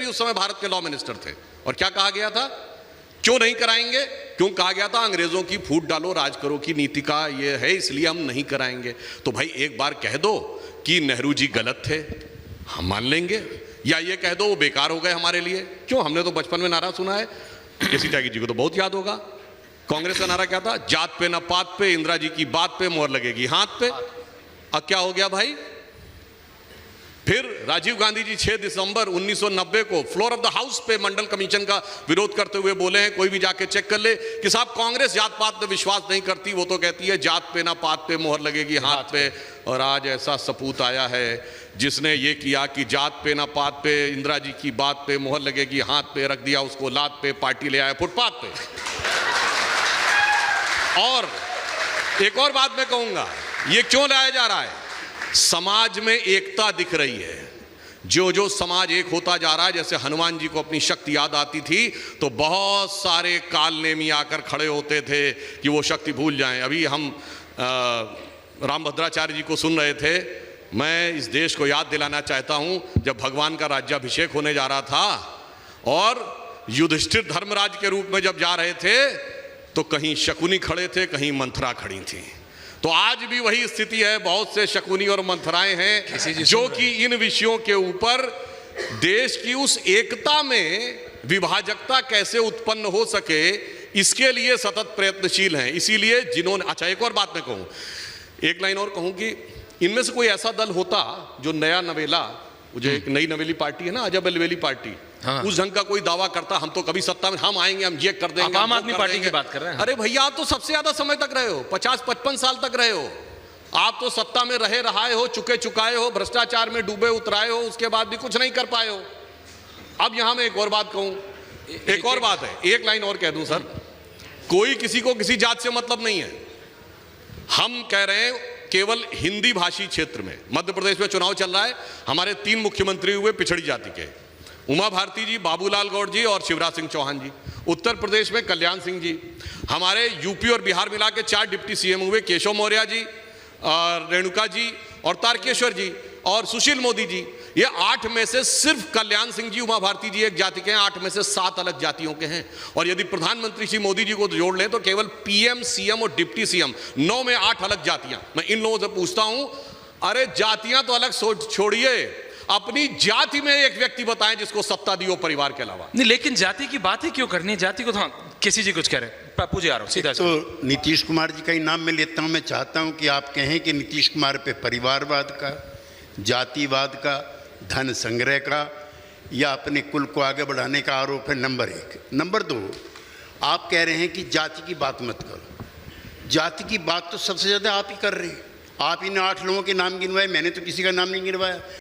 भी उस समय भारत के लॉ मिनिस्टर थे। और क्या कहा गया था, क्यों नहीं कराएंगे? क्यों कहा गया था? अंग्रेजों की फूट डालो राज करो की नीति का ये है, इसलिए हम नहीं कराएंगे। तो भाई एक बार कह दो कि नेहरू जी गलत थे, हम मान लेंगे, या ये कह दो वो बेकार हो गए हमारे लिए। क्यों, हमने तो बचपन में नारा सुना है, केसी त्यागी जी को तो बहुत याद होगा, कांग्रेस का नारा क्या था, जात पे ना पात पे, इंदिरा जी की बात पे मोहर लगेगी हाथ पे। अब क्या हो गया भाई? फिर राजीव गांधी जी 6 दिसंबर 1990 को फ्लोर ऑफ द हाउस पे मंडल कमीशन का विरोध करते हुए बोले हैं, कोई भी जाके चेक कर ले, कि साहब कांग्रेस जात पात पे विश्वास नहीं करती, वो तो कहती है जात पे ना पात पे मोहर लगेगी हाथ पे। और आज ऐसा सपूत आया है जिसने ये किया कि जात पे ना पात पे, इंदिरा जी की बात पे मोहर लगेगी हाथ पे, रख दिया उसको लात पे, पार्टी ले आया फुटपाथ पे। और एक और बात मैं कहूंगा, ये क्यों लाया जा रहा है? समाज में एकता दिख रही है। जो जो समाज एक होता जा रहा है, जैसे हनुमान जी को अपनी शक्ति याद आती थी तो बहुत सारे काल नेमी आकर खड़े होते थे कि वो शक्ति भूल जाएं। अभी हम रामभद्राचार्य जी को सुन रहे थे। मैं इस देश को याद दिलाना चाहता हूं, जब भगवान का राज्याभिषेक होने जा रहा था और युधिष्ठिर धर्मराज के रूप में जब जा रहे थे तो कहीं शकुनी खड़े थे, कहीं मंथरा खड़ी थी। तो आज भी वही स्थिति है, बहुत से शकुनी और मंथराएं हैं जो कि इन विषयों के ऊपर देश की उस एकता में विभाजकता कैसे उत्पन्न हो सके इसके लिए सतत प्रयत्नशील हैं। इसीलिए जिन्होंने, अच्छा एक और बात मैं कहूं, एक लाइन और कहूं कि इनमें से कोई ऐसा दल होता जो नया नवेला, जो एक नई नवेली पार्टी है ना, अजब अलवेली पार्टी, हाँ। उस ढंग का कोई दावा करता हम तो कभी सत्ता में हम आएंगे, हम ये कर देंगे, आम आदमी पार्टी की बात कर रहे हैं। अरे भैया आप तो सबसे ज्यादा समय तक रहे हो, 50-55 साल तक रहे हो, आप तो सत्ता में रहाए हो, चुके चुकाए हो, भ्रष्टाचार में डूबे उतराए हो, उसके बाद भी कुछ नहीं कर पाए हो। अब यहां मैं एक और बात कहूं, एक और बात है, एक लाइन और कह दूं सर, कोई किसी को किसी जात से मतलब नहीं है। हम कह रहे हैं केवल हिंदी भाषी क्षेत्र में, मध्य प्रदेश में चुनाव चल रहा है, हमारे 3 मुख्यमंत्री हुए पिछड़ी जाति के, उमा भारती जी, बाबूलाल गौड़ जी और शिवराज सिंह चौहान जी। उत्तर प्रदेश में कल्याण सिंह जी, हमारे यूपी और बिहार मिला के 4 डिप्टी सीएम हुए, केशव मौर्य जी, रेणुका जी और तारकेश्वर जी और सुशील मोदी जी। ये 8 में से सिर्फ कल्याण सिंह जी, उमा भारती जी एक जाति के हैं, 8 में से 7 अलग जातियों के हैं। और यदि प्रधानमंत्री श्री मोदी जी को जोड़ लें तो केवल पीएम, सीएम और डिप्टी सीएम 9 में 8 अलग जातियां। मैं इन लोगों से पूछता हूं, अरे जातियां तो अलग छोड़िए, अपनी जाति में एक व्यक्ति बताएं जिसको सत्ता दी हो परिवार के अलावा। नहीं, लेकिन जाति की बात ही क्यों करनी है? जाति को तो किसी जी कुछ कह रहे हैं। पप्पू जी आ रहा हूं सीधा। तो नीतीश कुमार जी का ही नाम मैं लेता हूं। मैं चाहता हूं कि आप कहें कि नीतीश कुमार पे परिवारवाद का, जातिवाद का, धन संग्रह का या अपने कुल को आगे बढ़ाने का आरोप है, नंबर 1। नंबर 2, आप कह रहे हैं कि जाति की बात मत करो। जाति की बात तो सबसे ज़्यादा आप ही कर रहे हैं। आप ही ने 8 लोगों के नाम गिनवाए, मैंने तो किसी का नाम नहीं गिनवाया।